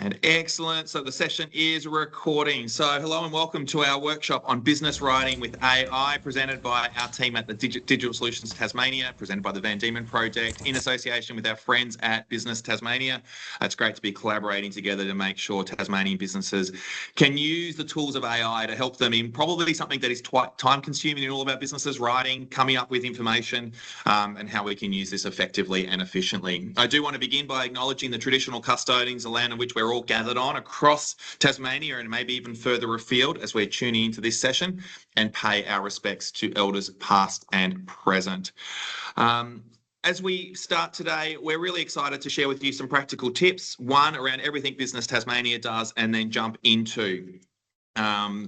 And excellent. So the session is recording. So hello and welcome to our workshop on business writing with AI, presented by our team at the Digital Solutions Tasmania, presented by the Van Diemen Project, in association with our friends at Business Tasmania. It's great to be collaborating together to make sure Tasmanian businesses can use the tools of AI to help them in probably something that is quite time-consuming in all of our businesses, writing, coming up with information, and how we can use this effectively and efficiently. I do want to begin by acknowledging the traditional custodians, the land on which we're all gathered on across Tasmania and maybe even further afield as we're tuning into this session, and pay our respects to elders past and present. As we start today, we're really excited to share with you some practical tips, one around everything Business Tasmania does, and then jump into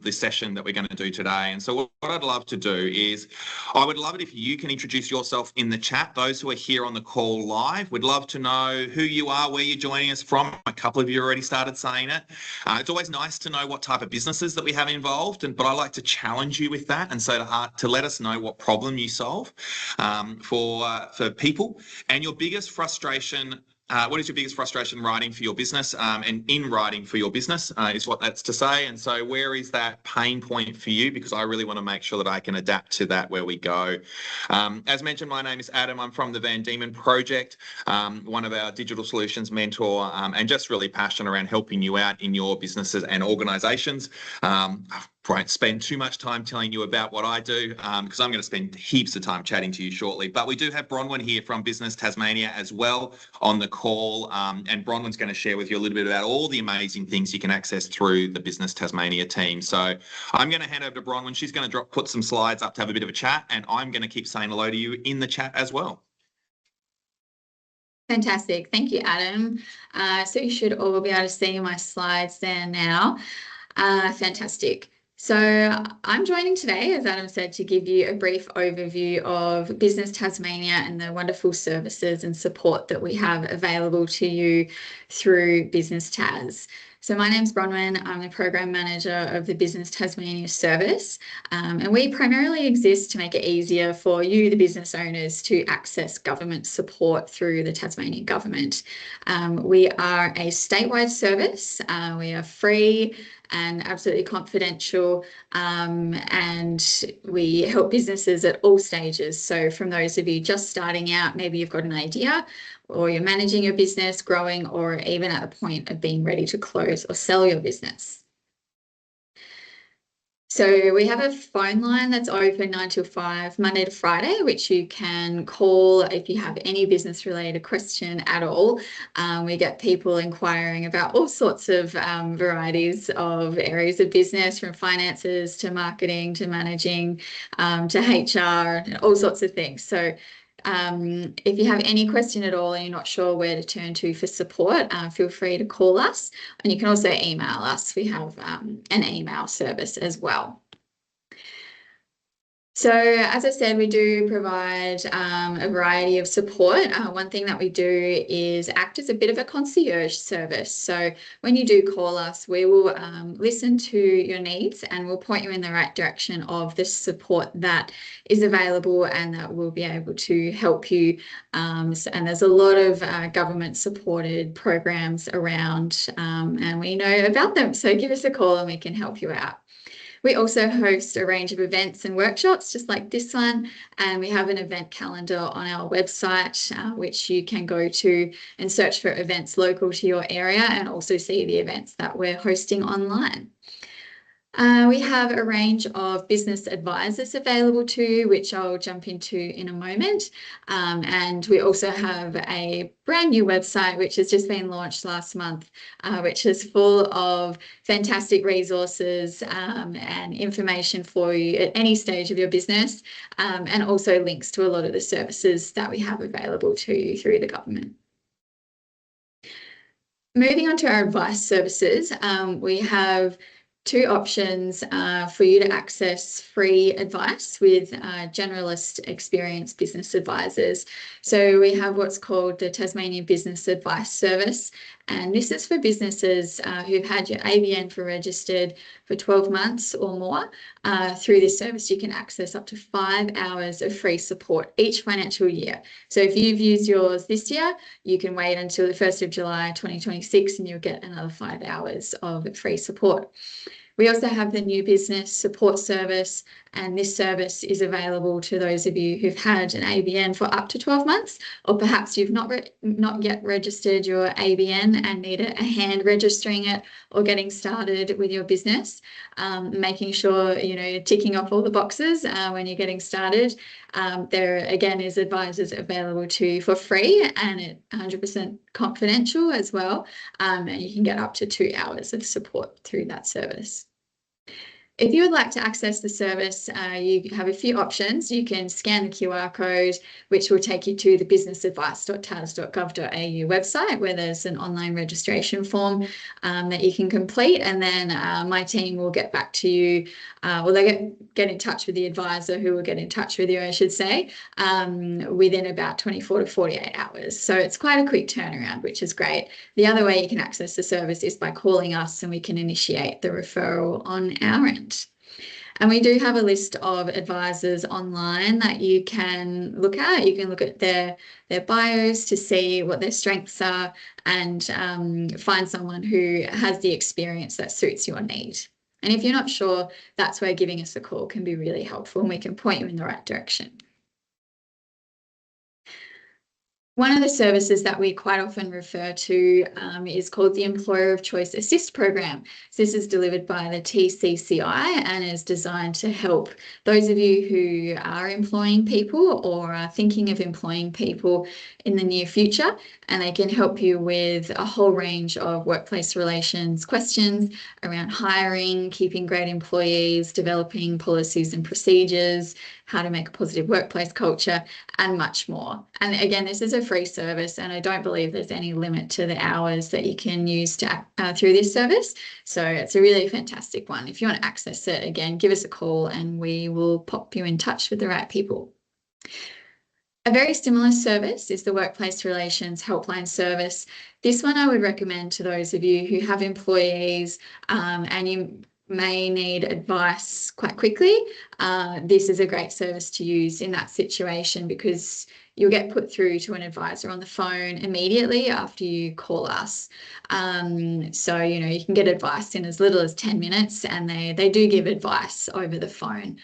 the session that we're going to do today. And so what I'd love to do is, I would love it if you can introduce yourself in the chat. Those who are here on the call live, we'd love to know who you are, where you're joining us from. A couple of you already started saying it. It's always nice to know what type of businesses that we have involved, but I like to challenge you with that, and so to let us know what problem you solve for people, and your biggest frustration. What is your biggest frustration writing for your business, and in writing for your business is what that's to say. And so where is that pain point for you? Because I really want to make sure that I can adapt to that where we go. As mentioned, my name is Adam. I'm from the Van Diemen Project, one of our digital solutions mentor, and just really passionate around helping you out in your businesses and organisations. Won't spend too much time telling you about what I do, because I'm going to spend heaps of time chatting to you shortly. But we do have Bronwyn here from Business Tasmania as well on the call, and Bronwyn's going to share with you a little bit about all the amazing things you can access through the Business Tasmania team. So I'm going to hand over to Bronwyn. She's going to put some slides up to have a bit of a chat, and I'm going to keep saying hello to you in the chat as well. Fantastic. Thank you, Adam. So you should all be able to see my slides there now. Fantastic. So I'm joining today, as Adam said, to give you a brief overview of Business Tasmania and the wonderful services and support that we have available to you through Business Tas. So my name's Bronwyn. I'm the Program Manager of the Business Tasmania service, and we primarily exist to make it easier for you, the business owners, to access government support through the Tasmanian government. We are a statewide service. We are free and absolutely confidential, and we help businesses at all stages. So from those of you just starting out, maybe you've got an idea, or you're managing your business, growing, or even at the point of being ready to close or sell your business. So we have a phone line that's open 9 till 5, Monday to Friday, which you can call if you have any business-related question at all. We get people inquiring about all sorts of varieties of areas of business, from finances to marketing to managing to HR, all sorts of things. So if you have any question at all and you're not sure where to turn to for support, feel free to call us, and you can also email us. We have an email service as well. So as I said, we do provide a variety of support. One thing that we do is act as a bit of a concierge service. So when you do call us, we will listen to your needs, and we'll point you in the right direction of the support that is available and that will be able to help you. And there's a lot of government supported programs around, and we know about them. So give us a call and we can help you out. We also host a range of events and workshops just like this one, and we have an event calendar on our website, which you can go to and search for events local to your area, and also see the events that we're hosting online. We have a range of business advisors available to you, which I'll jump into in a moment. And we also have a brand new website, which has just been launched last month, which is full of fantastic resources and information for you at any stage of your business, and also links to a lot of the services that we have available to you through the government. Moving on to our advice services, we have two options for you to access free advice with generalist experienced business advisors. So we have what's called the Tasmanian Business Advice Service, and this is for businesses who've had your ABN for registered for 12 months or more. Through this service, you can access up to 5 hours of free support each financial year. So if you've used yours this year, you can wait until the 1st of July 2026 and you'll get another 5 hours of free support. We also have the new business support service, and this service is available to those of you who've had an ABN for up to 12 months, or perhaps you've not yet registered your ABN and need a hand registering it or getting started with your business, making sure you're ticking off all the boxes when you're getting started. There again is advisors available to you for free and at 100% confidential as well, and you can get up to 2 hours of support through that service. If you would like to access the service, you have a few options. You can scan the QR code, which will take you to the businessadvice.tas.gov.au website, where there's an online registration form that you can complete. And then my team will get back to you. They get in touch with the advisor, who will get in touch with you, I should say, within about 24 to 48 hours. So it's quite a quick turnaround, which is great. The other way you can access the service is by calling us, and we can initiate the referral on our end. And we do have a list of advisors online that you can look at. You can look at their bios to see what their strengths are and find someone who has the experience that suits your need. And if you're not sure, that's where giving us a call can be really helpful, and we can point you in the right direction. One of the services that we quite often refer to is called the Employer of Choice Assist Program. So this is delivered by the TCCI and is designed to help those of you who are employing people or are thinking of employing people in the near future, and they can help you with a whole range of workplace relations questions around hiring, keeping great employees, developing policies and procedures, how to make a positive workplace culture, and much more. And again, this is a free service, and I don't believe there's any limit to the hours that you can use through this service. So it's a really fantastic one. If you want to access it, again, give us a call and we will pop you in touch with the right people. A very similar service is the Workplace Relations Helpline Service. This one I would recommend to those of you who have employees and you may need advice quite quickly. This is a great service to use in that situation, because you'll get put through to an advisor on the phone immediately after you call us. So, you can get advice in as little as 10 minutes, and they do give advice over the phone.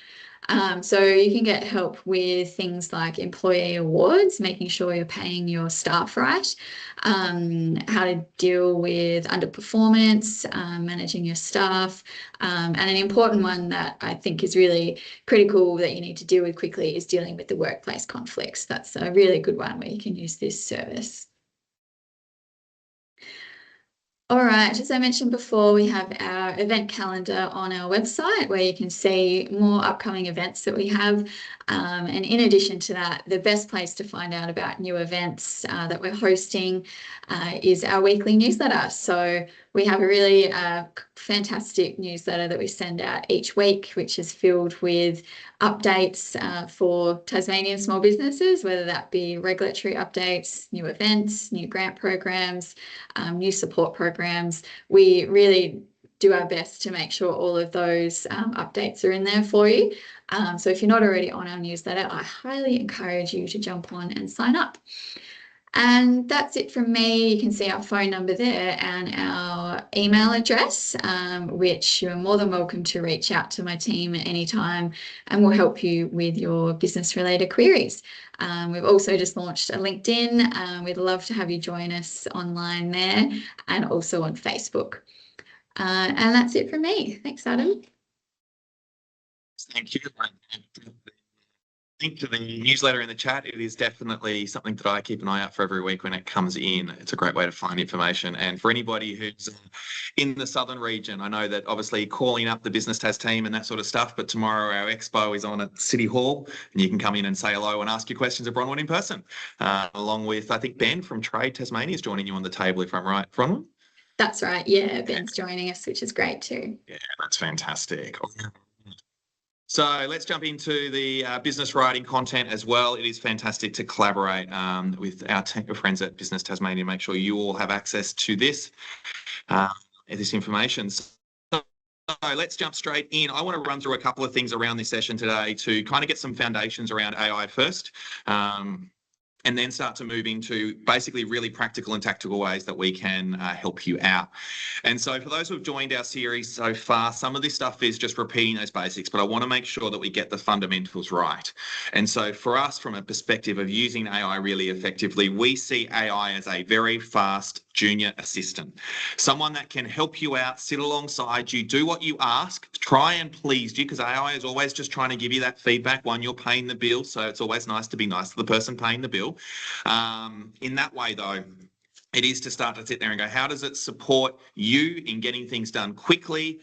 So you can get help with things like employee awards, making sure you're paying your staff right, how to deal with underperformance, managing your staff, and an important one that I think is really critical that you need to deal with quickly is dealing with the workplace conflicts. That's a really good one where you can use this service. All right, as I mentioned before, we have our event calendar on our website where you can see more upcoming events that we have. And in addition to that, the best place to find out about new events that we're hosting is our weekly newsletter. So we have a really fantastic newsletter that we send out each week, which is filled with updates for Tasmanian small businesses, whether that be regulatory updates, new events, new grant programs, new support programs. We really do our best to make sure all of those updates are in there for you. So if you're not already on our newsletter, I highly encourage you to jump on and sign up. And that's it from me. You can see our phone number there and our email address, which you're more than welcome to reach out to my team at any time, and we'll help you with your business related queries. We've also just launched a LinkedIn. We'd love to have you join us online there, and also on Facebook. And that's it from me. Thanks, Adam. Thank you. Link to the newsletter in the chat. It is definitely something that I keep an eye out for every week when it comes in. It's a great way to find information. And for anybody who's in the southern region, I know that obviously calling up the Business Tas team and that sort of stuff, but tomorrow our expo is on at City Hall, and you can come in and say hello and ask your questions at Bronwyn in person, along with, I think, Ben from Trade Tasmania is joining you on the table, if I'm right. Bronwyn? That's right. Yeah, Ben's joining us, which is great too. Yeah, that's fantastic. So let's jump into the business writing content as well. It is fantastic to collaborate with our team of friends at Business Tasmania. Make sure you all have access to this information. So let's jump straight in. I want to run through a couple of things around this session today to kind of get some foundations around AI first. And then start to move into basically really practical and tactical ways that we can help you out. And so for those who have joined our series so far, some of this stuff is just repeating those basics, but I want to make sure that we get the fundamentals right. And so for us, from a perspective of using AI really effectively, we see AI as a very fast junior assistant, someone that can help you out, sit alongside you, do what you ask, try and please you, because AI is always just trying to give you that feedback when you're paying the bill. So it's always nice to be nice to the person paying the bill. In that way, though, it is to start to sit there and go, how does it support you in getting things done quickly,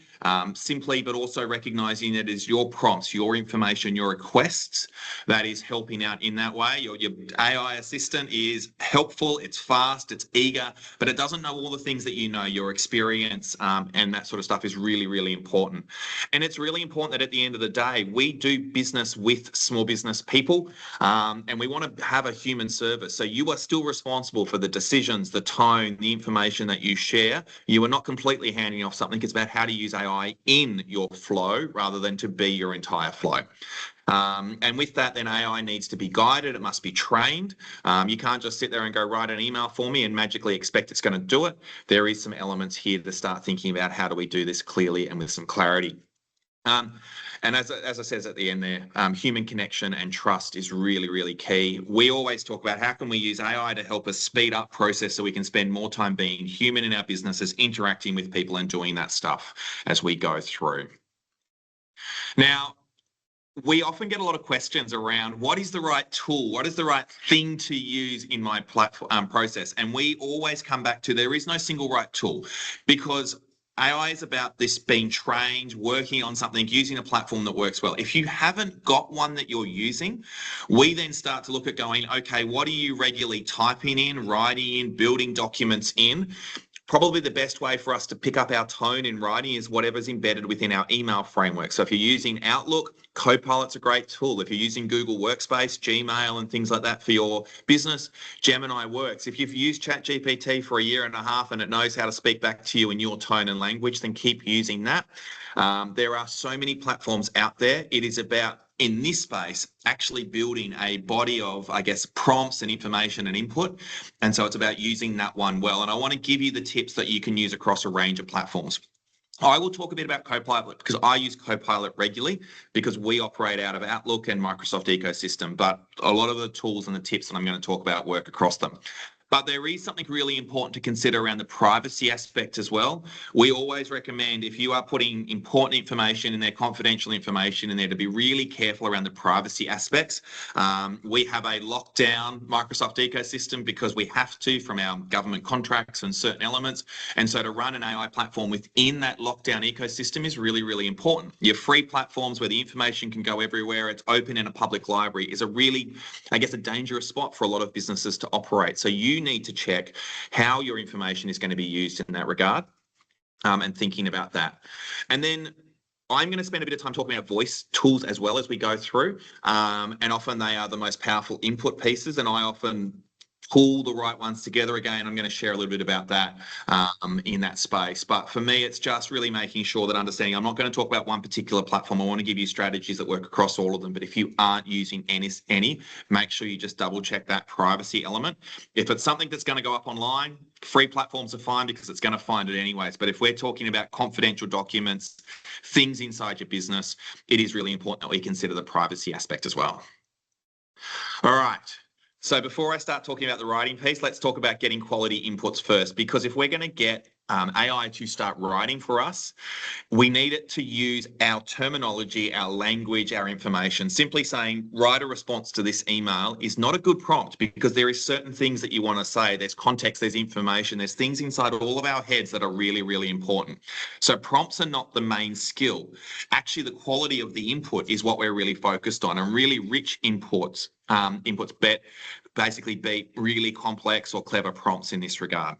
simply, but also recognizing that it is your prompts, your information, your requests that is helping out in that way. Your AI assistant is helpful, it's fast, it's eager, but it doesn't know all the things that you know. Your experience and that sort of stuff is really, really important. And it's really important that at the end of the day, we do business with small business people, and we want to have a human service. So you are still responsible for the decisions, the tone, the information that you share. You are not completely handing off something. It's about how to use AI in your flow rather than to be your entire flow. And with that, then AI needs to be guided. It must be trained. You can't just sit there and go, write an email for me and magically expect it's going to do it. There is some elements here to start thinking about how do we do this clearly and with some clarity. And as I said at the end there, human connection and trust is really, really key. We always talk about how can we use AI to help us speed up process so we can spend more time being human in our businesses, interacting with people and doing that stuff as we go through. Now, we often get a lot of questions around what is the right tool, what is the right thing to use in my platform process, and we always come back to there is no single right tool, because AI is about this being trained, working on something, using a platform that works well. If you haven't got one that you're using, we then start to look at going, okay, what are you regularly typing in, writing in, building documents in? Probably the best way for us to pick up our tone in writing is whatever's embedded within our email framework. So if you're using Outlook, Copilot's a great tool. If you're using Google Workspace, Gmail and things like that for your business, Gemini works. If you've used ChatGPT for a year and a half and it knows how to speak back to you in your tone and language, then keep using that. There are so many platforms out there. It is about, in this space, actually building a body of, I guess, prompts and information and input. And so it's about using that one well. And I want to give you the tips that you can use across a range of platforms. I will talk a bit about Copilot because I use Copilot regularly because we operate out of Outlook and Microsoft ecosystem, but a lot of the tools and the tips that I'm going to talk about work across them. But there is something really important to consider around the privacy aspect as well. We always recommend, if you are putting important information in there, confidential information in there, to be really careful around the privacy aspects. We have a lockdown Microsoft ecosystem because we have to from our government contracts and certain elements. And so to run an AI platform within that lockdown ecosystem is really, really important. Your free platforms where the information can go everywhere, it's open in a public library, is a really, I guess, a dangerous spot for a lot of businesses to operate. So you need to check how your information is going to be used in that regard, and thinking about that. And then I'm going to spend a bit of time talking about voice tools as well as we go through, and often they are the most powerful input pieces, and I often pull the right ones together. Again, I'm going to share a little bit about that in that space. But for me, it's just really making sure that understanding, I'm not going to talk about one particular platform. I want to give you strategies that work across all of them. But if you aren't using any, make sure you just double check that privacy element. If it's something that's going to go up online, free platforms are fine because it's going to find it anyways. But if we're talking about confidential documents, things inside your business, it is really important that we consider the privacy aspect as well. All right. So before I start talking about the writing piece, let's talk about getting quality inputs first, because if we're going to get AI to start writing for us, we need it to use our terminology, our language, our information. Simply saying, write a response to this email is not a good prompt because there is certain things that you want to say. There's context, there's information, there's things inside all of our heads that are really, really important. So prompts are not the main skill. Actually, the quality of the input is what we're really focused on, and really rich inputs basically beat really complex or clever prompts in this regard.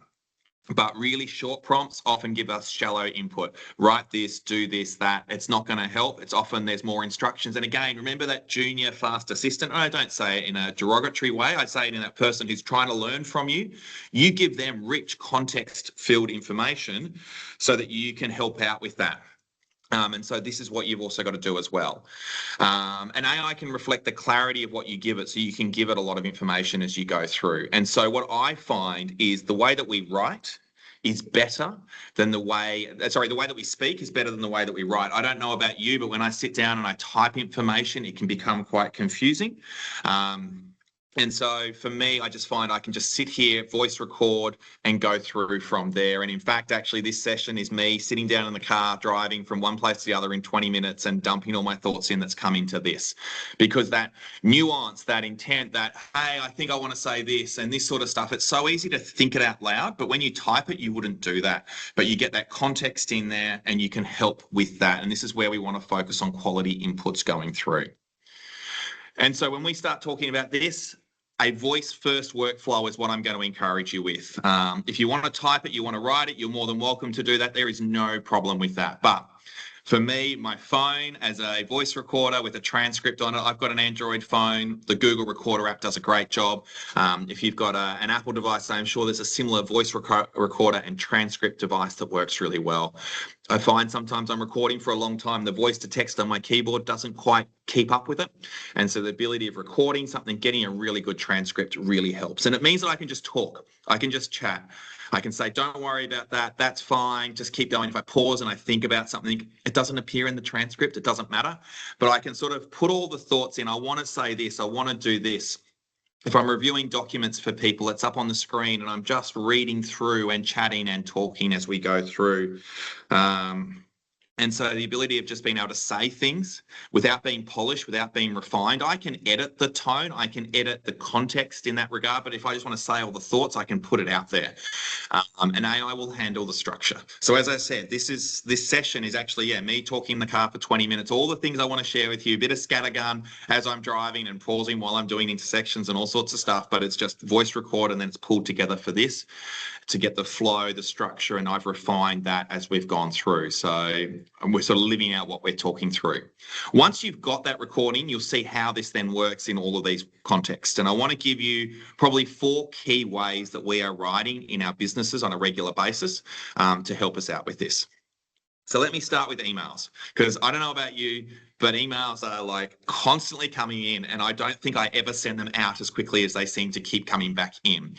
But really short prompts often give us shallow input. Write this, do this, that. It's not going to help. It's often there's more instructions. And again, remember that junior fast assistant. I don't say it in a derogatory way. I say it in that person who's trying to learn from you. You give them rich context-filled information so that you can help out with that. And so this is what you've also got to do as well. And AI can reflect the clarity of what you give it, so you can give it a lot of information as you go through. And so what I find is the way that we write is better than the way that we speak is better than the way that we write. I don't know about you, but when I sit down and I type information, it can become quite confusing. And so for me, I just find I can just sit here, voice record, and go through from there. And in fact, actually, this session is me sitting down in the car, driving from one place to the other in 20 minutes and dumping all my thoughts in that's come into this. Because that nuance, that intent, that, hey, I think I want to say this and this sort of stuff, it's so easy to think it out loud. But when you type it, you wouldn't do that. But you get that context in there and you can help with that. And this is where we want to focus on quality inputs going through. And so when we start talking about this, a voice-first workflow is what I'm going to encourage you with. If you want to type it, you want to write it, you're more than welcome to do that. There is no problem with that. But for me, my phone as a voice recorder with a transcript on it, I've got an Android phone. The Google Recorder app does a great job. If you've got an Apple device, I'm sure there's a similar voice recorder and transcript device that works really well. I find sometimes I'm recording for a long time, the voice to text on my keyboard doesn't quite keep up with it. And so the ability of recording something, getting a really good transcript really helps. And it means that I can just talk, I can just chat. I can say, don't worry about that. That's fine. Just keep going. If I pause and I think about something, it doesn't appear in the transcript. It doesn't matter. But I can sort of put all the thoughts in. I want to say this. I want to do this. If I'm reviewing documents for people, it's up on the screen and I'm just reading through and chatting and talking as we go through. And so the ability of just being able to say things without being polished, without being refined, I can edit the tone, I can edit the context in that regard, but if I just want to say all the thoughts, I can put it out there. And AI will handle the structure. So as I said, this session is actually, me talking in the car for 20 minutes, all the things I want to share with you, a bit of scattergun as I'm driving and pausing while I'm doing intersections and all sorts of stuff, but it's just voice record and then it's pulled together for this to get the flow, the structure, and I've refined that as we've gone through. So we're sort of living out what we're talking through. Once you've got that recording, you'll see how this then works in all of these contexts. And I want to give you probably 4 key ways that we are writing in our businesses on a regular basis to help us out with this. So let me start with emails, because I don't know about you, but emails are like constantly coming in and I don't think I ever send them out as quickly as they seem to keep coming back in.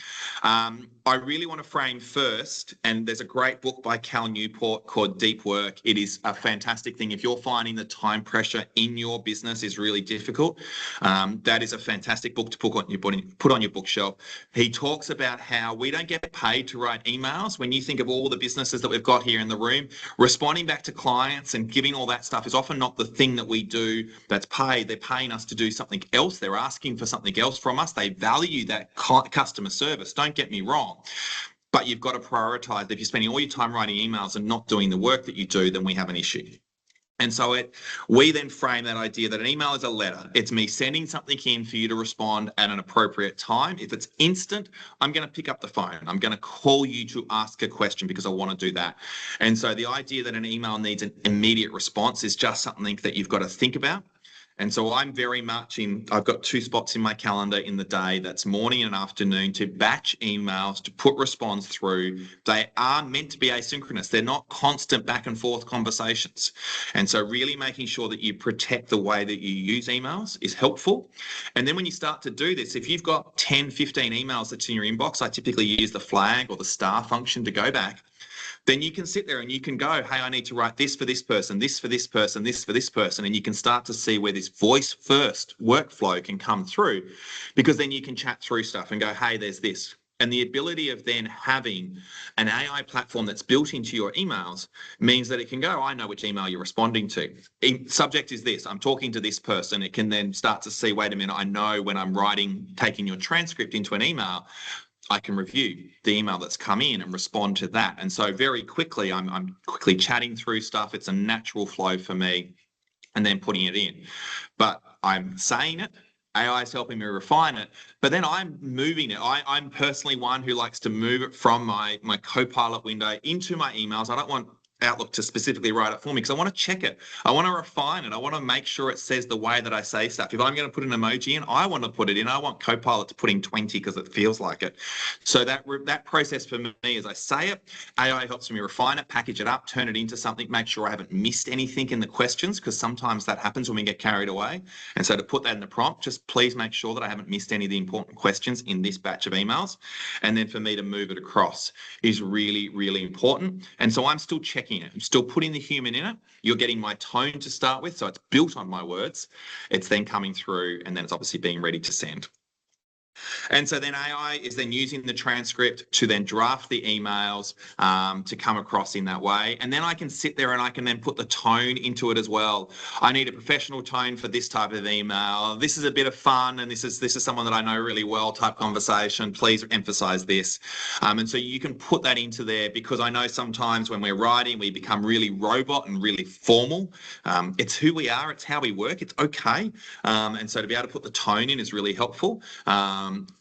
I really want to frame first, and there's a great book by Cal Newport called Deep Work. It is a fantastic thing. If you're finding the time pressure in your business is really difficult, that is a fantastic book to put on your bookshelf. He talks about how we don't get paid to write emails. When you think of all the businesses that we've got here in the room, responding back to clients and giving all that stuff is often not the thing that we do that's paid. They're paying us to do something else. They're asking for something else from us. They value that customer service. Don't get me wrong. But you've got to prioritize. If you're spending all your time writing emails and not doing the work that you do, then we have an issue. And so we then frame that idea that an email is a letter. It's me sending something in for you to respond at an appropriate time. If it's instant, I'm going to pick up the phone. I'm going to call you to ask a question because I want to do that. And so the idea that an email needs an immediate response is just something that you've got to think about. And so I'm very much I've got 2 spots in my calendar in the day, that's morning and afternoon, to batch emails, to put response through. They are meant to be asynchronous. They're not constant back and forth conversations. And so really making sure that you protect the way that you use emails is helpful. And then when you start to do this, if you've got 10, 15 emails that's in your inbox, I typically use the flag or the star function to go back. Then you can sit there and you can go, hey, I need to write this for this person, this for this person, this for this person. And you can start to see where this voice first workflow can come through, because then you can chat through stuff and go, hey, there's this. And the ability of then having an AI platform that's built into your emails means that it can go, I know which email you're responding to. Subject is this, I'm talking to this person. It can then start to see, wait a minute, I know when I'm taking your transcript into an email, I can review the email that's come in and respond to that. And so very quickly, I'm quickly chatting through stuff. It's a natural flow for me and then putting it in. But I'm saying it, AI is helping me refine it, but then I'm moving it. I'm personally one who likes to move it from my Copilot window into my emails. I don't want Outlook to specifically write it for me because I want to check it. I want to refine it. I want to make sure it says the way that I say stuff. If I'm going to put an emoji in, I want to put it in. I want Copilot to put in 20 because it feels like it. So that process for me is I say it, AI helps me refine it, package it up, turn it into something, make sure I haven't missed anything in the questions, because sometimes that happens when we get carried away. And so to put that in the prompt, just please make sure that I haven't missed any of the important questions in this batch of emails. And then for me to move it across is really, really important. And so I'm still checking it. I'm still putting the human in it. You're getting my tone to start with, so it's built on my words. It's then coming through, and then it's obviously being ready to send. And so then AI is then using the transcript to then draft the emails to come across in that way. And then I can sit there and I can then put the tone into it as well. I need a professional tone for this type of email. This is a bit of fun, and this is someone that I know really well type conversation. Please emphasize this. And so you can put that into there, because I know sometimes when we're writing, we become really robot and really formal. It's who we are. It's how we work. It's okay. And so to be able to put the tone in is really helpful.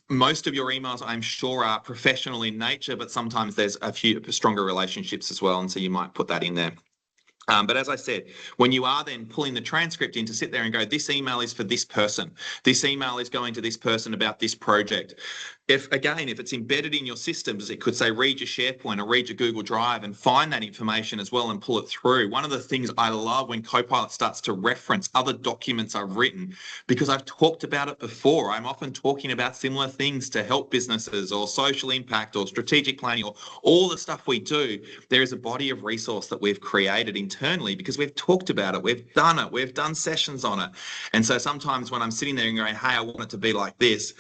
Most of your emails, I'm sure, are professional in nature, but sometimes there's a few stronger relationships as well. And so you might put that in there. But as I said, when you are then pulling the transcript in to sit there and go, this email is for this person, this email is going to this person about this project. If it's embedded in your systems, it could say, read your SharePoint or read your Google Drive and find that information as well and pull it through. One of the things I love when Copilot starts to reference other documents I've written, because I've talked about it before. I'm often talking about similar things to help businesses or social impact or strategic planning or all the stuff we do. There is a body of resource that we've created internally because we've talked about it, we've done it, we've done sessions on it. And so sometimes when I'm sitting there and going, hey, I want it to be like this,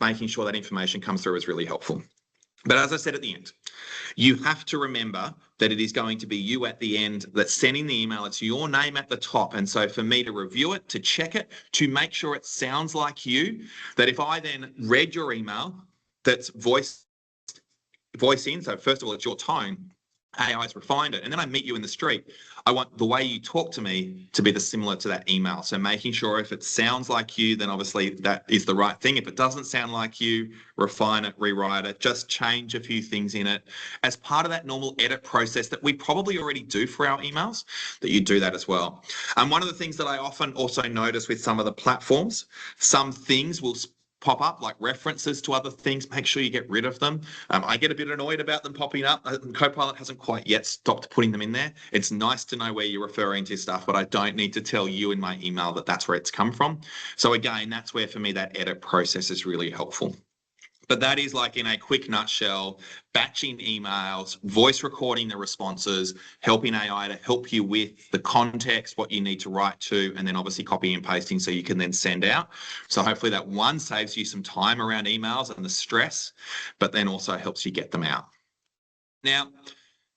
making sure that information comes through is really helpful. But as I said at the end, you have to remember that it is going to be you at the end that's sending the email. It's your name at the top. And so for me to review it, to check it, to make sure it sounds like you, that if I then read your email that's voice in, so first of all, it's your tone, AI's refined it, and then I meet you in the street, I want the way you talk to me to be similar to that email. So making sure if it sounds like you, then obviously that is the right thing. If it doesn't sound like you, refine it, rewrite it, just change a few things in it as part of that normal edit process that we probably already do for our emails, that you do that as well. And one of the things that I often also notice with some of the platforms, some things will pop up like references to other things. Make sure you get rid of them. I get a bit annoyed about them popping up. Copilot hasn't quite yet stopped putting them in there. It's nice to know where you're referring to stuff, but I don't need to tell you in my email that that's where it's come from. So again, that's where for me that edit process is really helpful. But that is, like in a quick nutshell, batching emails, voice recording the responses, helping AI to help you with the context, what you need to write to, and then obviously copying and pasting so you can then send out. So hopefully that one saves you some time around emails and the stress, but then also helps you get them out. Now,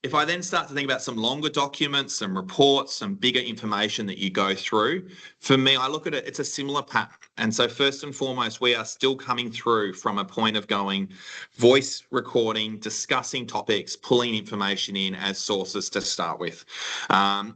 if I then start to think about some longer documents, some reports, some bigger information that you go through, for me, I look at it, it's a similar pattern. And so first and foremost, we are still coming through from a point of going voice recording, discussing topics, pulling information in as sources to start with.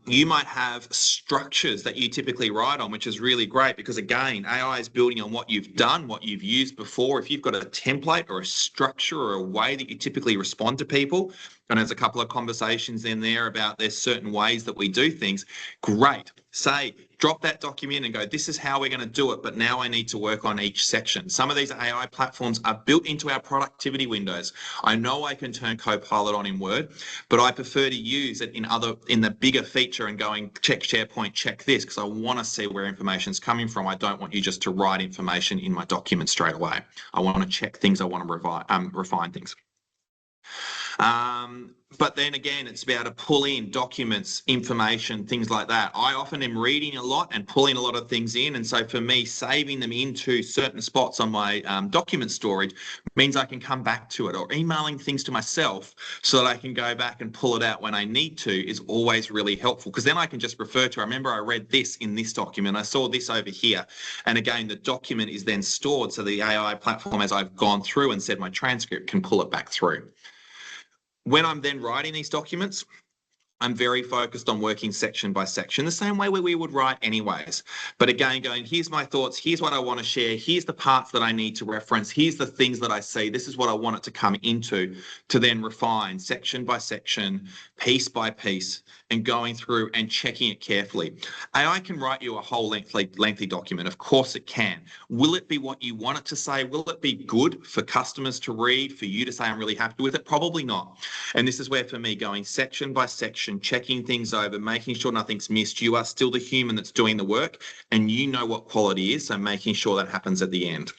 You might have structures that you typically write on, which is really great because, again, AI is building on what you've done, what you've used before. If you've got a template or a structure or a way that you typically respond to people, and there's a couple of conversations in there about there's certain ways that we do things, great. Say, drop that document and go, this is how we're going to do it, but now I need to work on each section. Some of these AI platforms are built into our productivity windows. I know I can turn Copilot on in Word, but I prefer to use it in the bigger feature and going, check SharePoint, check this, because I want to see where information's coming from. I don't want you just to write information in my document straight away. I want to check things. I want to refine things. But then again, it's about to pull in documents, information, things like that. I often am reading a lot and pulling a lot of things in. And so for me, saving them into certain spots on my document storage means I can come back to it, or emailing things to myself so that I can go back and pull it out when I need to is always really helpful, because then I can just refer to, I remember I read this in this document, I saw this over here. And again, the document is then stored so the AI platform, as I've gone through and said my transcript, can pull it back through. When I'm then writing these documents, I'm very focused on working section by section, the same way we would write anyways. But again, going, here's my thoughts, here's what I want to share, here's the parts that I need to reference, here's the things that I see, this is what I want it to come into, to then refine section by section, piece by piece, and going through and checking it carefully. AI can write you a whole lengthy document. Of course it can. Will it be what you want it to say? Will it be good for customers to read, for you to say, I'm really happy with it? Probably not. And this is where, for me, going section by section, checking things over, making sure nothing's missed. You are still the human that's doing the work, and you know what quality is, so making sure that happens at the end.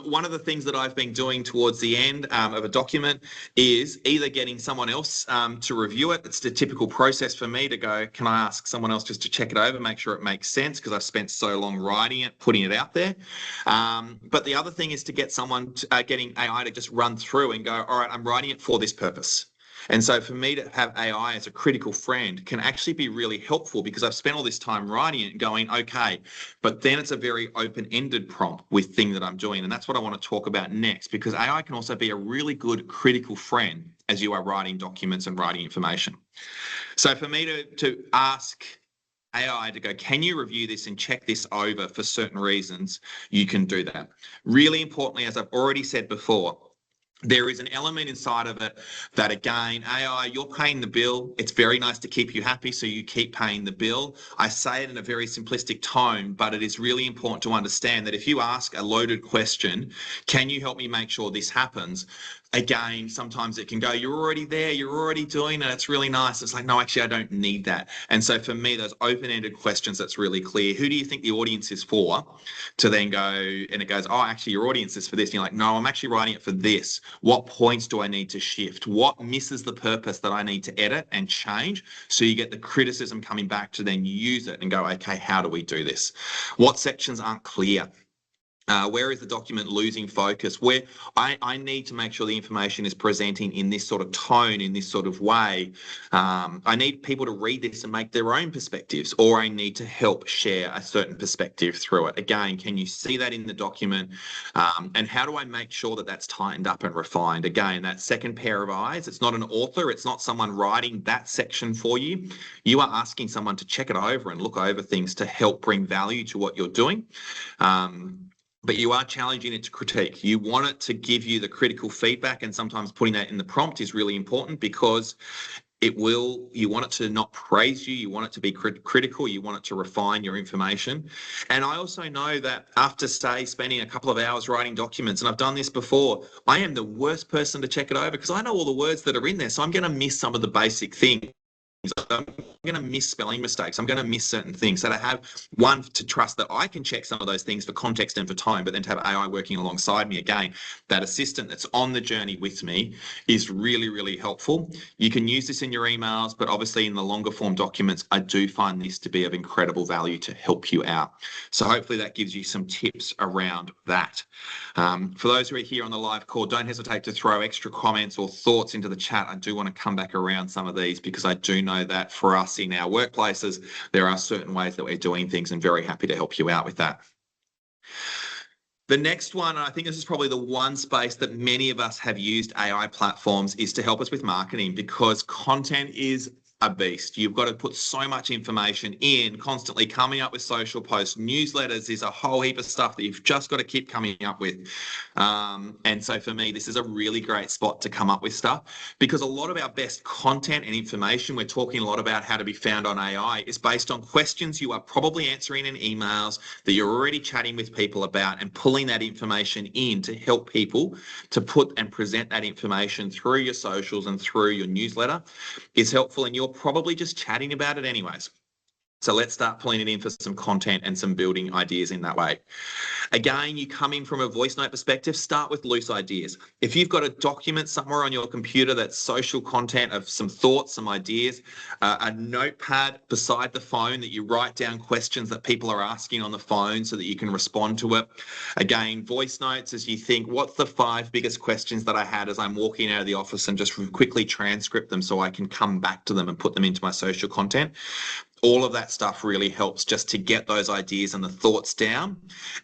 One of the things that I've been doing towards the end of a document is either getting someone else to review it. It's the typical process for me to go, can I ask someone else just to check it over, make sure it makes sense, because I've spent so long writing it, putting it out there. But the other thing is to get someone, getting AI to just run through and go, all right, I'm writing it for this purpose. And so for me to have AI as a critical friend can actually be really helpful, because I've spent all this time writing it and going, okay, but then it's a very open-ended prompt with things that I'm doing. And that's what I want to talk about next, because AI can also be a really good critical friend as you are writing documents and writing information. So for me to ask AI to go, can you review this and check this over for certain reasons, you can do that. Really importantly, as I've already said before, there is an element inside of it that, again, AI, you're paying the bill. It's very nice to keep you happy, so you keep paying the bill. I say it in a very simplistic tone, but it is really important to understand that if you ask a loaded question, can you help me make sure this happens? Again, sometimes it can go, you're already there, you're already doing it, it's really nice. It's like, no, actually, I don't need that. And so for me, those open-ended questions, that's really clear. Who do you think the audience is for? To then go, and it goes, oh, actually, your audience is for this. And you're like, no, I'm actually writing it for this. What points do I need to shift? What misses the purpose that I need to edit and change? So you get the criticism coming back to then use it and go, okay, how do we do this? What sections aren't clear? Where is the document losing focus? Where I need to make sure the information is presenting in this sort of tone, in this sort of way. I need people to read this and make their own perspectives, or I need to help share a certain perspective through it. Again, can you see that in the document? And how do I make sure that that's tightened up and refined? Again, that second pair of eyes, it's not an author, it's not someone writing that section for you. You are asking someone to check it over and look over things to help bring value to what you're doing. But you are challenging it to critique. You want it to give you the critical feedback, and sometimes putting that in the prompt is really important, because you want it to not praise you, you want it to be critical, you want it to refine your information. And I also know that after, say, spending a couple of hours writing documents, and I've done this before, I am the worst person to check it over, because I know all the words that are in there, so I'm going to miss some of the basic things. I'm going to miss spelling mistakes. I'm going to miss certain things. So to have one, to trust that I can check some of those things for context and for time, but then to have AI working alongside me, again, that assistant that's on the journey with me is really, really helpful. You can use this in your emails, but obviously in the longer form documents, I do find this to be of incredible value to help you out. So hopefully that gives you some tips around that. For those who are here on the live call, don't hesitate to throw extra comments or thoughts into the chat. I do want to come back around some of these, because I do know that for us in our workplaces, there are certain ways that we're doing things, and very happy to help you out with that. The next one, and I think this is probably the one space that many of us have used AI platforms, is to help us with marketing, because content is a beast. You've got to put so much information in, constantly coming up with social posts. Newsletters is a whole heap of stuff that you've just got to keep coming up with. And so for me, this is a really great spot to come up with stuff, because a lot of our best content and information, we're talking a lot about how to be found on AI, is based on questions you are probably answering in emails that you're already chatting with people about, and pulling that information in to help people to put and present that information through your socials and through your newsletter is helpful. And you're probably just chatting about it anyways. So let's start pulling it in for some content and some building ideas in that way. Again, you come in from a voice note perspective, start with loose ideas. If you've got a document somewhere on your computer that's social content of some thoughts, some ideas, a notepad beside the phone that you write down questions that people are asking on the phone so that you can respond to it. Again, voice notes as you think, what's the 5 biggest questions that I had as I'm walking out of the office, and just quickly transcript them so I can come back to them and put them into my social content. All of that stuff really helps just to get those ideas and the thoughts down.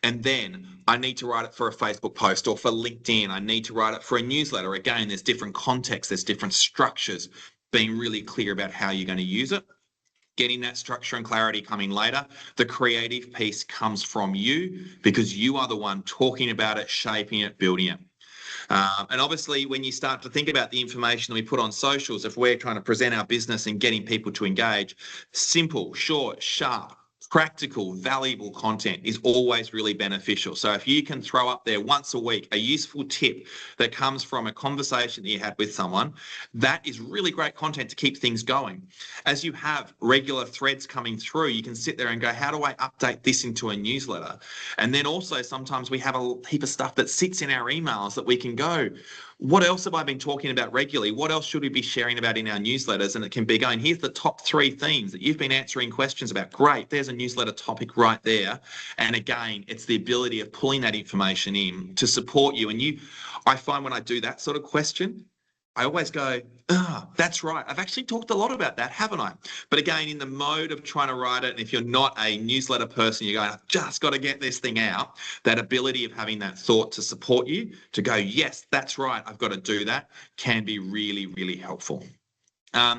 And then I need to write it for a Facebook post or for LinkedIn. I need to write it for a newsletter. Again, there's different contexts, there's different structures. being really clear about how you're going to use it. Getting that structure and clarity coming later. The creative piece comes from you because you are the one talking about it, shaping it, building it. And obviously, when you start to think about the information that we put on socials, if we're trying to present our business and getting people to engage, simple, short, sharp, practical, valuable content is always really beneficial. So if you can throw up there once a week a useful tip that comes from a conversation that you had with someone, that is really great content to keep things going. As you have regular threads coming through, you can sit there and go, how do I update this into a newsletter? And then also sometimes we have a heap of stuff that sits in our emails that we can go, what else have I been talking about regularly? What else should we be sharing about in our newsletters? And it can be going, here's the top 3 themes that you've been answering questions about. Great, there's a newsletter topic right there. And again, it's the ability of pulling that information in to support you. And I find when I do that sort of question, I always go, that's right. I've actually talked a lot about that, haven't I? But again, in the mode of trying to write it, and if you're not a newsletter person, you're going, I've just got to get this thing out. That ability of having that thought to support you, to go, yes, that's right, I've got to do that, can be really, really helpful. I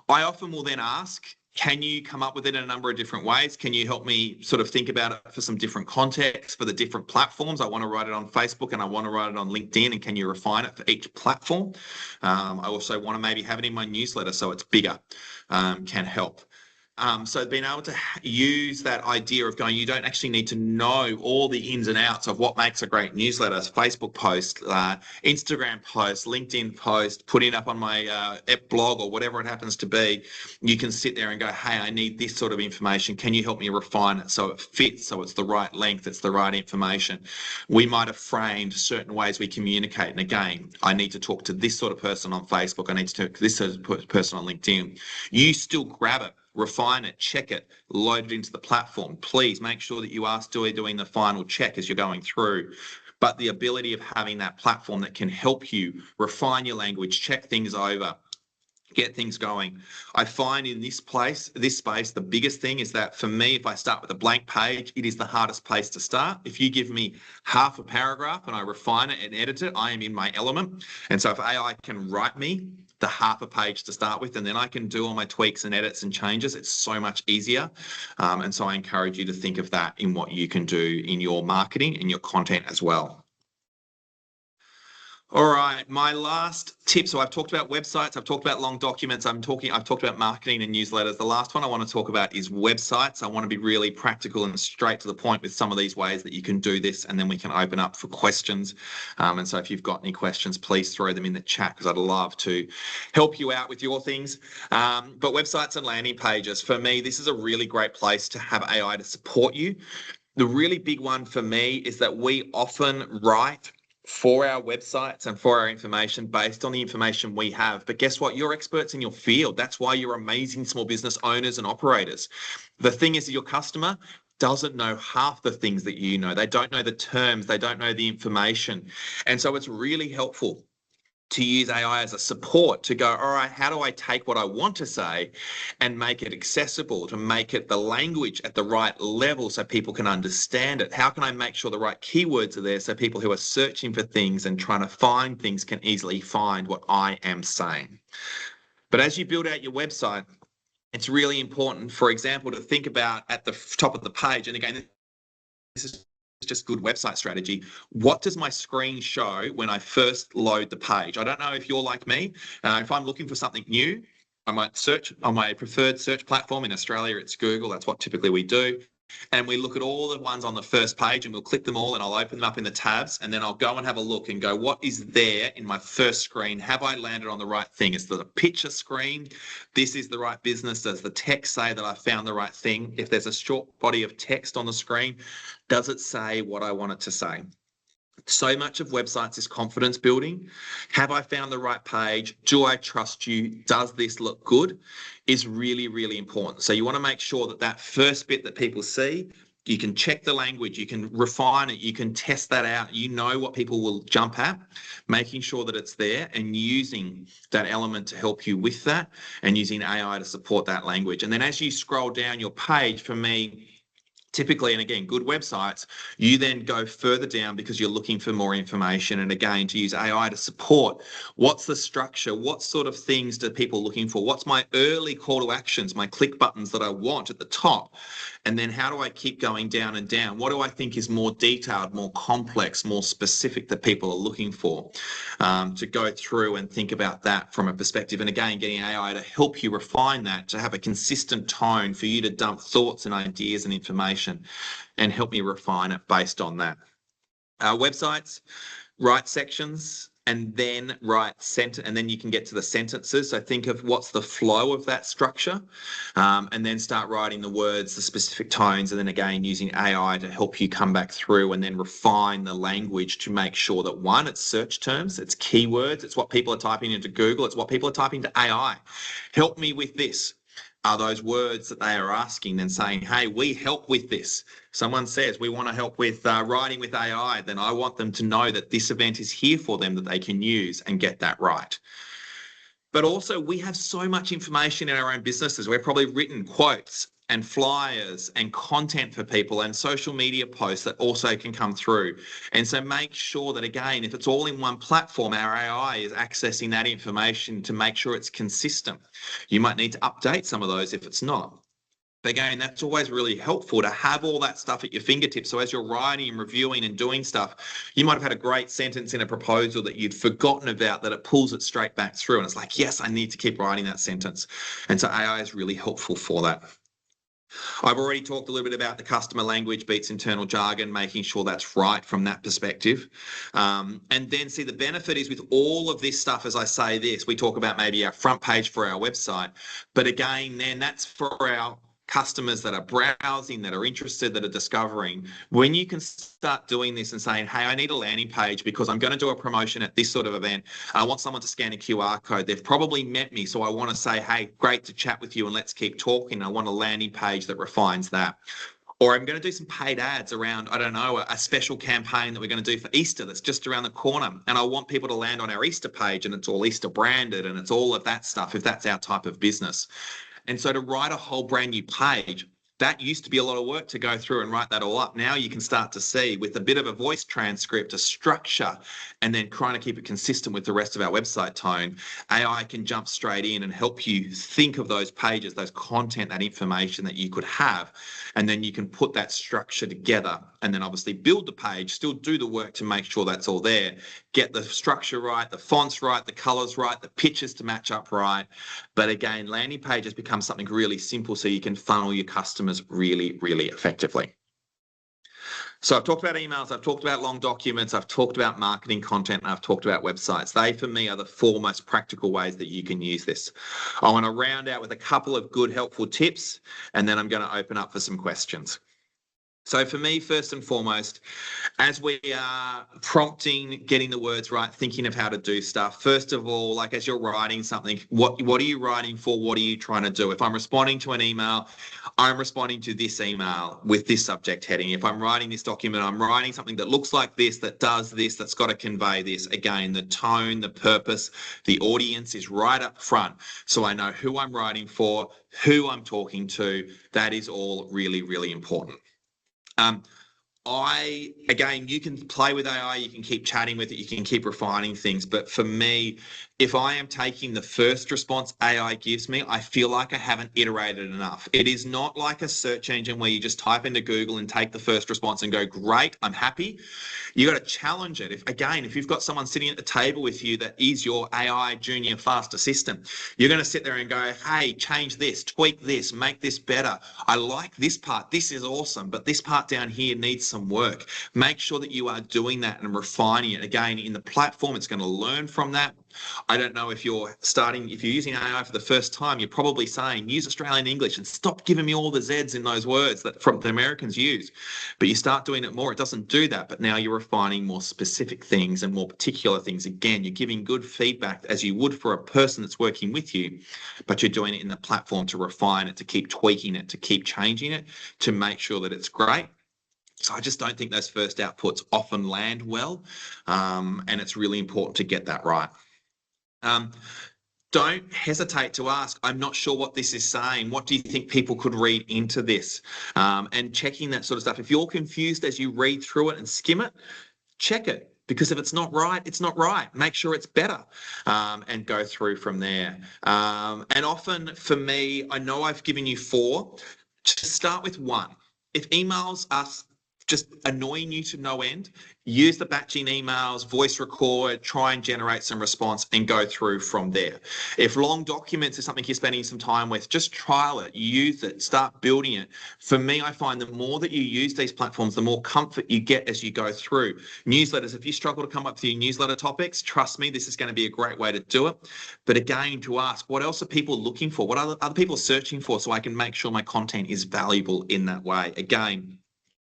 often will then ask, can you come up with it in a number of different ways? Can you help me sort of think about it for some different contexts for the different platforms? I want to write it on Facebook and I want to write it on LinkedIn, and can you refine it for each platform? I also want to maybe have it in my newsletter so it's bigger, can help. So being able to use that idea of going, you don't actually need to know all the ins and outs of what makes a great newsletter, Facebook post, Instagram post, LinkedIn post, putting it up on my blog or whatever it happens to be. You can sit there and go, hey, I need this sort of information. Can you help me refine it so it fits, so it's the right length, it's the right information? We might have framed certain ways we communicate. And again, I need to talk to this sort of person on Facebook. I need to talk to this sort of person on LinkedIn. You still grab it, refine it, check it, load it into the platform. Please make sure that you are still doing the final check as you're going through. But the ability of having that platform that can help you refine your language, check things over, get things going. I find in this space, the biggest thing is that for me, if I start with a blank page, it is the hardest place to start. If you give me half a paragraph and I refine it and edit it, I am in my element. And so if AI can write me the half a page to start with, and then I can do all my tweaks and edits and changes, it's so much easier. And so I encourage you to think of that in what you can do in your marketing and your content as well. All right, my last tip. So I've talked about websites, I've talked about long documents, I've talked about marketing and newsletters. The last one I want to talk about is websites. I want to be really practical and straight to the point with some of these ways that you can do this, and then we can open up for questions. And so if you've got any questions, please throw them in the chat because I'd love to help you out with your things. But websites and landing pages, for me, this is a really great place to have AI to support you. The really big one for me is that we often write for our websites and for our information based on the information we have. But guess what? You're experts in your field. That's why you're amazing small business owners and operators. The thing is, your customer doesn't know half the things that you know. They don't know the terms. They don't know the information. And so it's really helpful to use AI as a support to go, all right, how do I take what I want to say and make it accessible, to make it the language at the right level so people can understand it? How can I make sure the right keywords are there so people who are searching for things and trying to find things can easily find what I am saying? But as you build out your website, it's really important, for example, to think about at the top of the page, and again, this is just good website strategy. What does my screen show when I first load the page? I don't know if you're like me. If I'm looking for something new, I might search on my preferred search platform. In Australia, it's Google. That's what typically we do. And we look at all the ones on the first page and we'll click them all, and I'll open them up in the tabs, and then I'll go and have a look and go, what is there in my first screen? Have I landed on the right thing? Is the picture screen? This is the right business. Does the text say that I found the right thing? If there's a short body of text on the screen, does it say what I want it to say? So much of websites is confidence building. Have I found the right page? Do I trust you? Does this look good? Is really, really important. So you want to make sure that that first bit that people see, you can check the language, you can refine it, you can test that out. You know what people will jump at, making sure that it's there and using that element to help you with that, and using AI to support that language. And then as you scroll down your page, for me, Typically, and again, good websites, you then go further down because you're looking for more information. And again, to use AI to support, what's the structure? What sort of things do people looking for? What's my early call to actions, my click buttons that I want at the top? And then how do I keep going down and down? What do I think is more detailed, more complex, more specific that people are looking for? To go through and think about that from a perspective. And again, getting AI to help you refine that, to have a consistent tone for you to dump thoughts and ideas and information and help me refine it based on that. Websites, write sections and then write sentence, and then you can get to the sentences. So think of what's the flow of that structure, and then start writing the words, the specific tones, and then again using AI to help you come back through and then refine the language to make sure that one, it's search terms, it's keywords, it's what people are typing into Google, it's what people are typing to AI. Help me with this. Are those words that they are asking, then saying, hey, we help with this. Someone says we want to help with writing with AI, then I want them to know that this event is here for them that they can use and get that right. But also we have so much information in our own businesses. We've probably written quotes and flyers and content for people and social media posts that also can come through. And so make sure that, again, if it's all in one platform, our AI is accessing that information to make sure it's consistent. You might need to update some of those if it's not. But again, that's always really helpful to have all that stuff at your fingertips. So as you're writing and reviewing and doing stuff, you might have had a great sentence in a proposal that you'd forgotten about, that it pulls it straight back through. And it's like, yes, I need to keep writing that sentence. And so AI is really helpful for that. I've already talked a little bit about the customer language beats internal jargon, making sure that's right from that perspective. And then see, the benefit is with all of this stuff, as I say this, we talk about maybe our front page for our website, but again, then that's for our customers that are browsing, that are interested, that are discovering. When you can start doing this and saying, hey, I need a landing page because I'm going to do a promotion at this sort of event. I want someone to scan a QR code. They've probably met me, so I want to say, hey, great to chat with you and let's keep talking. I want a landing page that refines that. Or I'm going to do some paid ads around, I don't know, a special campaign that we're going to do for Easter that's just around the corner. And I want people to land on our Easter page and it's all Easter branded and it's all of that stuff if that's our type of business. And so to write a whole brand new page, that used to be a lot of work to go through and write that all up. Now you can start to see, with a bit of a voice transcript, a structure, and then trying to keep it consistent with the rest of our website tone, AI can jump straight in and help you think of those pages, those content, that information that you could have. And then you can put that structure together and then obviously build the page, still do the work to make sure that's all there, get the structure right, the fonts right, the colors right, the pictures to match up right. But again, landing pages become something really simple so you can funnel your customers really, really effectively. So I've talked about emails, I've talked about long documents, I've talked about marketing content, and I've talked about websites. They, for me, are the four most practical ways that you can use this. I want to round out with a couple of good, helpful tips, and then I'm going to open up for some questions. So for me, first and foremost, as we are prompting, getting the words right, thinking of how to do stuff, first of all, like as you're writing something, what are you writing for? What are you trying to do? If I'm responding to an email, I'm responding to this email with this subject heading. If I'm writing this document, I'm writing something that looks like this, that does this, that's got to convey this. Again, the tone, the purpose, the audience is right up front. So I know who I'm writing for, who I'm talking to. That is all really, really important. Again, you can play with AI, you can keep chatting with it, you can keep refining things. But for me, if I am taking the first response AI gives me, I feel like I haven't iterated enough. It is not like a search engine where you just type into Google and take the first response and go, great, I'm happy. You got to challenge it. If you've got someone sitting at the table with you that is your AI junior fast assistant, you're going to sit there and go, hey, change this, tweak this, make this better. I like this part. This is awesome, but this part down here needs some work. Make sure that you are doing that and refining it. Again, in the platform, it's going to learn from that. I don't know if you're using AI for the first time, you're probably saying use Australian English and stop giving me all the Z's in those words that from the Americans use. But you start doing it more, it doesn't do that. But now you're refining more specific things and more particular things. Again, you're giving good feedback as you would for a person that's working with you, but you're doing it in the platform to refine it, to keep tweaking it, to keep changing it, to make sure that it's great. So I just don't think those first outputs often land well. And it's really important to get that right. don't hesitate to ask, I'm not sure what this is saying. What do you think people could read into this? And checking that sort of stuff. If you're confused as you read through it and skim it, check it. Because if it's not right, it's not right. Make sure it's better, and go through from there. And often for me, I know I've given you 4. Just start with 1. If emails are just annoying you to no end, use the batching emails, voice record, try and generate some response and go through from there. If long documents is something you're spending some time with, just trial it, use it, start building it. For me, I find the more that you use these platforms, the more comfort you get as you go through. Newsletters, if you struggle to come up with your newsletter topics, trust me, this is going to be a great way to do it. But again, to ask, what else are people looking for? What other people searching for, so I can make sure my content is valuable in that way? Again,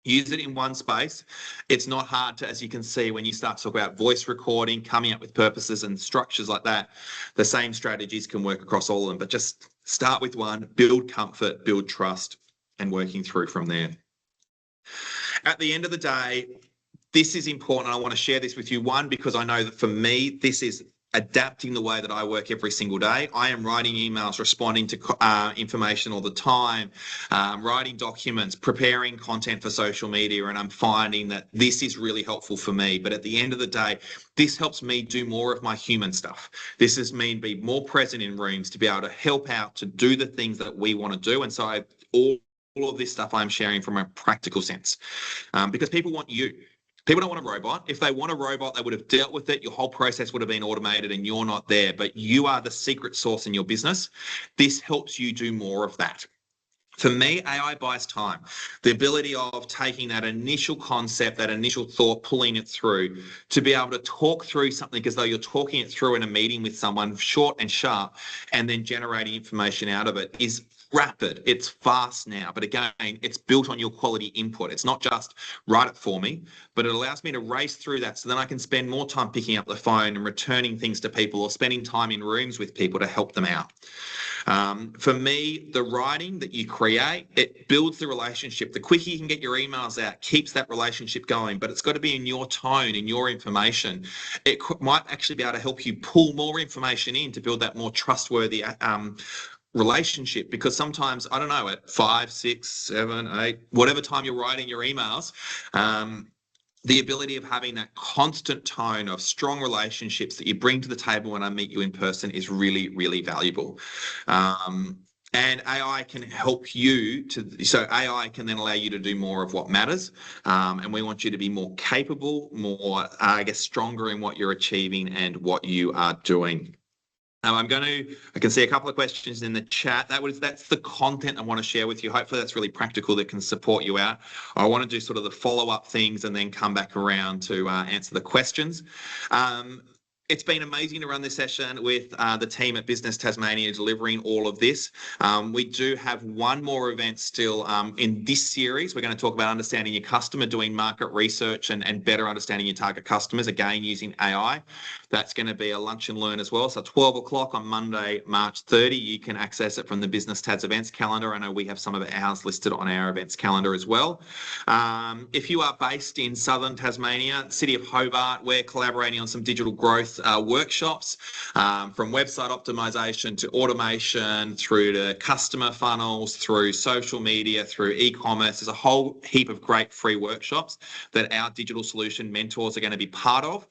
use it in one space. It's not hard to, as you can see, when you start to talk about voice recording, coming up with purposes and structures like that, the same strategies can work across all of them. But just start with one, build comfort, build trust, and working through from there. At the end of the day, this is important. I want to share this with you. One, because I know that for me, this is adapting the way that I work every single day. I am writing emails, responding to information all the time, writing documents, preparing content for social media, and I'm finding that this is really helpful for me. But at the end of the day, this helps me do more of my human stuff. This is me be more present in rooms, to be able to help out, to do the things that we want to do. And so all of this stuff I'm sharing from a practical sense, because people want you. People don't want a robot. If they want a robot, they would have dealt with it. Your whole process would have been automated and you're not there, but you are the secret sauce in your business. This helps you do more of that. For me, AI buys time. The ability of taking that initial concept, that initial thought, pulling it through, to be able to talk through something as though you're talking it through in a meeting with someone, short and sharp, and then generating information out of it is rapid. It's fast now. But again, it's built on your quality input. It's not just write it for me, but it allows me to race through that so then I can spend more time picking up the phone and returning things to people, or spending time in rooms with people to help them out. For me, the writing that you create, it builds the relationship. The quicker you can get your emails out, keeps that relationship going, but it's got to be in your tone, in your information. It might actually be able to help you pull more information in to build that more trustworthy relationship, because sometimes, I don't know, at 5, 6, 7, 8, whatever time you're writing your emails, the ability of having that constant tone of strong relationships that you bring to the table when I meet you in person is really, really valuable. And AI can help you so AI can then allow you to do more of what matters. And we want you to be more capable, more, stronger in what you're achieving and what you are doing. I can see a couple of questions in the chat. That's the content I want to share with you. Hopefully that's really practical, that can support you out. I want to do sort of the follow-up things and then come back around to answer the questions. It's been amazing to run this session with the team at Business Tasmania delivering all of this. We do have one more event still in this series. We're going to talk about understanding your customer, doing market research and better understanding your target customers, again, using AI. That's going to be a lunch and learn as well. So 12 o'clock on Monday, March 30. You can access it from the Business Tas events calendar. I know we have some of ours listed on our events calendar as well. If you are based in southern Tasmania, City of Hobart, we're collaborating on some digital growth workshops, from website optimization to automation, through to customer funnels, through social media, through e-commerce. There's a whole heap of great free workshops that our digital solution mentors are going to be part of.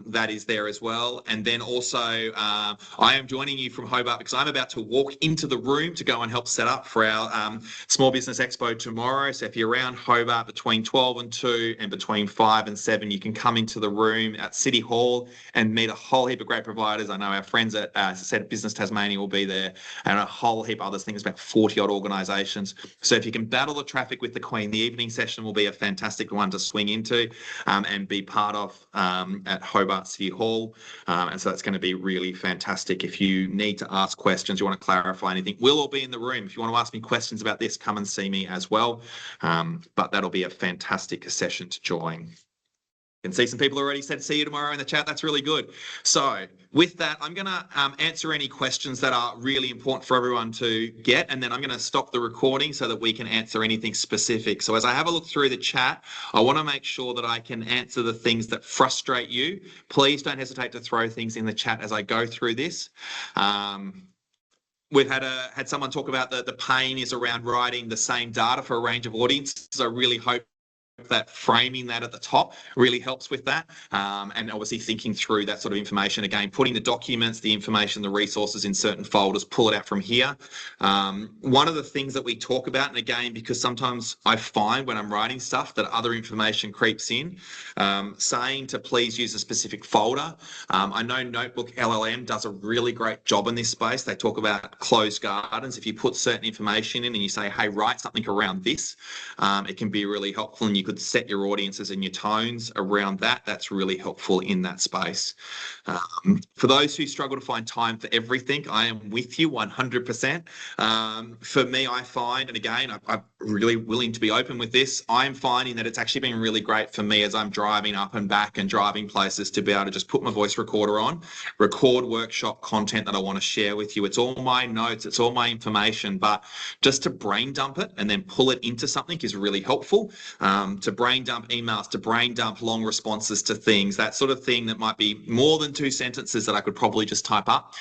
That is there as well. And then also, I am joining you from Hobart because I'm about to walk into the room to go and help set up for our Small Business Expo tomorrow. So if you're around Hobart between 12 and 2 and between 5 and 7, you can come into the room at City Hall and meet a whole heap of great providers. I know our friends at, as I said, Business Tasmania will be there, and a whole heap of other things, about 40 odd organisations. So if you can battle the traffic with the Queen, the evening session will be a fantastic one to swing into and be part of at Hobart City Hall. And so that's going to be really fantastic. If you need to ask questions, you want to clarify anything, we'll all be in the room. If you want to ask me questions about this, come and see me as well. But that'll be a fantastic session to join. Can see some people already said see you tomorrow in the chat. That's really good. So with that, I'm going to answer any questions that are really important for everyone to get, and then I'm going to stop the recording so that we can answer anything specific. So as I have a look through the chat, I want to make sure that I can answer the things that frustrate you. Please don't hesitate to throw things in the chat as I go through this. We've had someone talk about the pain is around writing the same data for a range of audiences. I really hope that framing that at the top really helps with that, and obviously thinking through that sort of information, again putting the documents, the information, the resources in certain folders, pull it out from here. One of the things that we talk about, and again because sometimes I find when I'm writing stuff that other information creeps in, saying to please use a specific folder. I know Notebook LLM does a really great job in this space. They talk about closed gardens. If you put certain information in and you say, hey, write something around this, it can be really helpful, and you could set your audiences and your tones around that. That's really helpful in that space. For those who struggle to find time for everything, I am with you 100%. For me, I find, and again, I'm really willing to be open with this, I'm finding that it's actually been really great for me as I'm driving up and back and driving places to be able to just put my voice recorder on, record workshop content that I want to share with you. It's all my notes, it's all my information, but just to brain dump it and then pull it into something is really helpful. To brain dump emails, to brain dump long responses to things, that sort of thing that might be more than 2 sentences that I could probably just type up,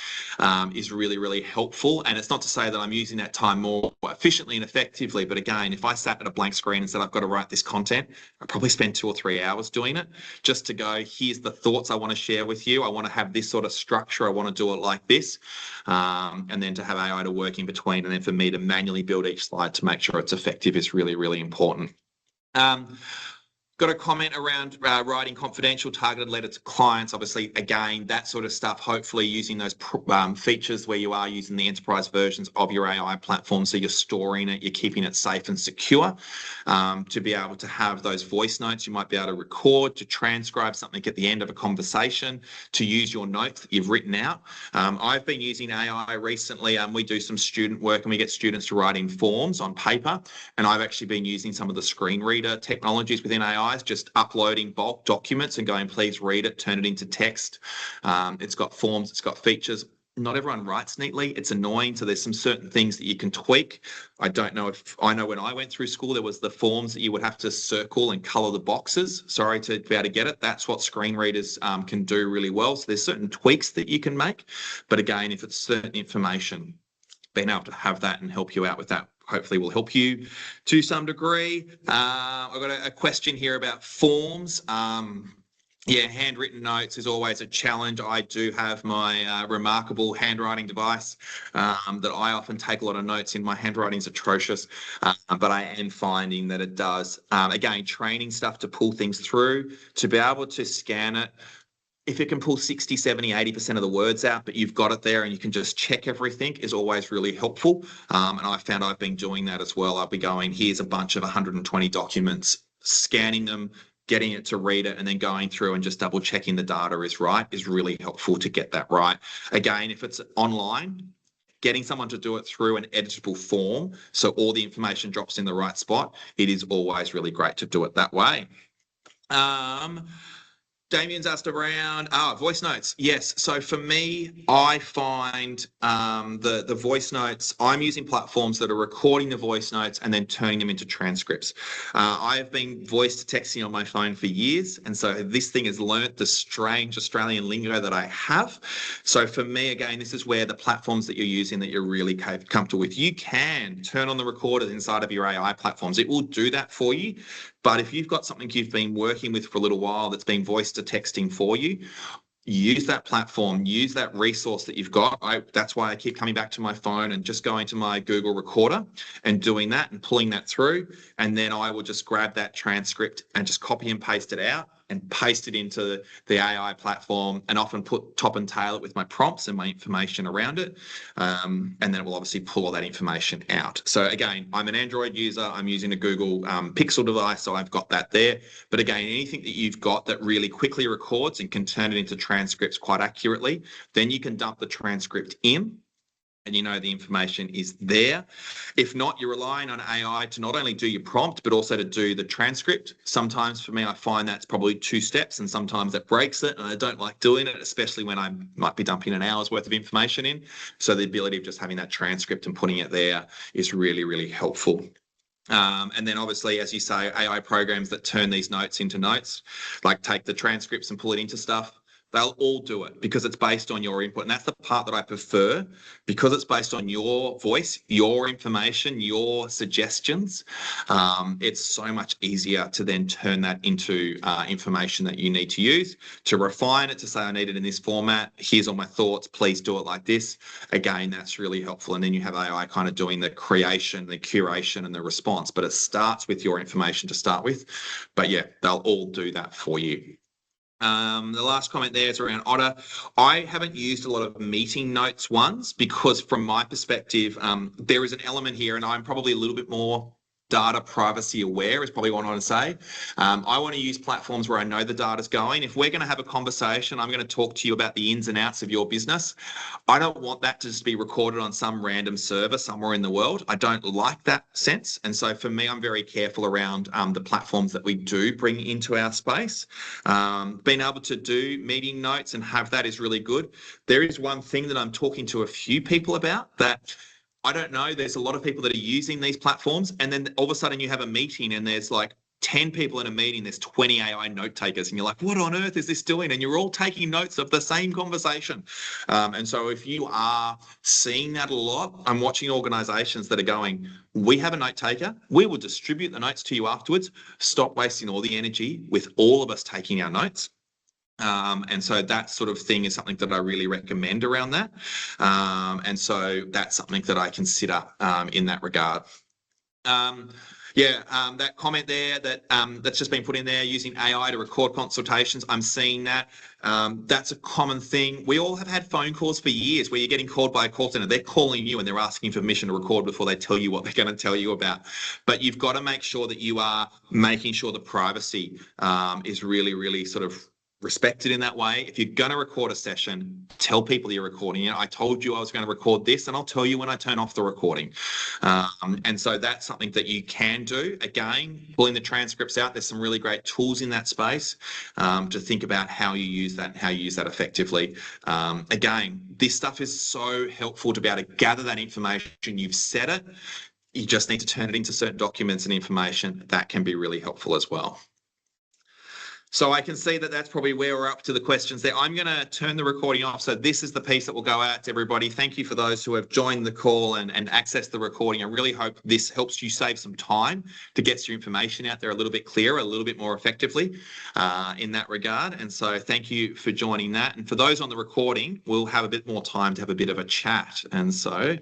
is really, really helpful. And it's not to say that I'm using that time more efficiently and effectively, but again, if I sat at a blank screen and said, I've got to write this content, I'd probably spend 2 or 3 hours doing it just to go, here's the thoughts I want to share with you. I want to have this sort of structure. I want to do it like this. And then to have AI to work in between, and then for me to manually build each slide to make sure it's effective is really, really important. Got a comment around writing confidential targeted letter to clients. Obviously, again, that sort of stuff, hopefully using those features where you are using the enterprise versions of your AI platform. So you're storing it, you're keeping it safe and secure, to be able to have those voice notes. You might be able to record, to transcribe something at the end of a conversation, to use your notes that you've written out. I've been using AI recently. We do some student work and we get students to write in forms on paper. And I've actually been using some of the screen reader technologies within AI, just uploading bulk documents and going, please read it, turn it into text. It's got forms, it's got features. Not everyone writes neatly. It's annoying. So there's some certain things that you can tweak. I don't know if I know when I went through school, there was the forms that you would have to circle and color the boxes. Sorry, to be able to get it. That's what screen readers can do really well. So there's certain tweaks that you can make. But again, if it's certain information, being able to have that and help you out with that hopefully will help you to some degree. I've got a question here about forms. Yeah, handwritten notes is always a challenge. I do have my remarkable handwriting device that I often take a lot of notes in. My handwriting's atrocious, but I am finding that it does. Again, training stuff to pull things through, to be able to scan it. If it can pull 60, 70, 80% of the words out, but you've got it there and you can just check everything, is always really helpful. And I found I've been doing that as well. I'll be going, here's a bunch of 120 documents, scanning them, getting it to read it, and then going through and just double checking the data is right is really helpful to get that right. Again, if it's online, getting someone to do it through an editable form, so all the information drops in the right spot, it is always really great to do it that way. Damien's asked around voice notes. Yes. So for me, I find the voice notes, I'm using platforms that are recording the voice notes and then turning them into transcripts. I have been voice to texting on my phone for years. And so this thing has learnt the strange Australian lingo that I have. So for me, again, this is where the platforms that you're using that you're really comfortable with, you can turn on the recorders inside of your AI platforms. It will do that for you. But if you've got something you've been working with for a little while that's been voice to texting for you, use that platform, use that resource that you've got. That's why I keep coming back to my phone and just going to my Google Recorder and doing that and pulling that through. And then I will just grab that transcript and just copy and paste it out and paste it into the AI platform, and often top and tail it with my prompts and my information around it. And then it will obviously pull all that information out. So again, I'm an Android user. I'm using a Google Pixel device, so I've got that there. But again, anything that you've got that really quickly records and can turn it into transcripts quite accurately, then you can dump the transcript in. and you know the information is there. If not, you're relying on AI to not only do your prompt, but also to do the transcript. Sometimes for me, I find that's probably 2 steps, and sometimes that breaks it, and I don't like doing it, especially when I might be dumping an hour's worth of information in. So the ability of just having that transcript and putting it there is really, really helpful. And then obviously, as you say, AI programs that turn these notes into notes, like take the transcripts and pull it into stuff. They'll all do it because it's based on your input. And that's the part that I prefer, because it's based on your voice, your information, your suggestions. It's so much easier to then turn that into information that you need to use, to refine it, to say, I need it in this format. Here's all my thoughts. Please do it like this. Again, that's really helpful. And then you have AI kind of doing the creation, the curation, and the response. But it starts with your information to start with. But yeah, they'll all do that for you. The last comment there is around Otter. I haven't used a lot of meeting notes ones because from my perspective, there is an element here, and I'm probably a little bit more data privacy aware is probably what I want to say. I want to use platforms where I know the data's going. If we're going to have a conversation, I'm going to talk to you about the ins and outs of your business. I don't want that to just be recorded on some random server somewhere in the world. I don't like that sense. And so for me, I'm very careful around the platforms that we do bring into our space. Being able to do meeting notes and have that is really good. There is one thing that I'm talking to a few people about that I don't know. There's a lot of people that are using these platforms, and then all of a sudden you have a meeting and there's like 10 people in a meeting, there's 20 AI note takers, and you're like, what on earth is this doing? And you're all taking notes of the same conversation. And so if you are seeing that a lot, I'm watching organizations that are going, we have a note taker, we will distribute the notes to you afterwards. Stop wasting all the energy with all of us taking our notes. And so that sort of thing is something that I really recommend around that. And so that's something that I consider in that regard. That comment there that's just been put in there, using AI to record consultations. I'm seeing that. That's a common thing. We all have had phone calls for years where you're getting called by a call center. They're calling you and they're asking for permission to record before they tell you what they're going to tell you about. But you've got to make sure that you are making sure the privacy is really, really sort of respected in that way. If you're going to record a session, tell people you're recording it. I told you I was going to record this, and I'll tell you when I turn off the recording. And so that's something that you can do. Again, pulling the transcripts out, there's some really great tools in that space to think about how you use that and how you use that effectively. Again, this stuff is so helpful to be able to gather that information. You've said it. You just need to turn it into certain documents and information. That can be really helpful as well. So I can see that that's probably where we're up to the questions there. I'm going to turn the recording off. So this is the piece that will go out to everybody. Thank you for those who have joined the call and accessed the recording. I really hope this helps you save some time to get your information out there a little bit clearer, a little bit more effectively in that regard. And so thank you for joining that. And for those on the recording, we'll have a bit more time to have a bit of a chat. And so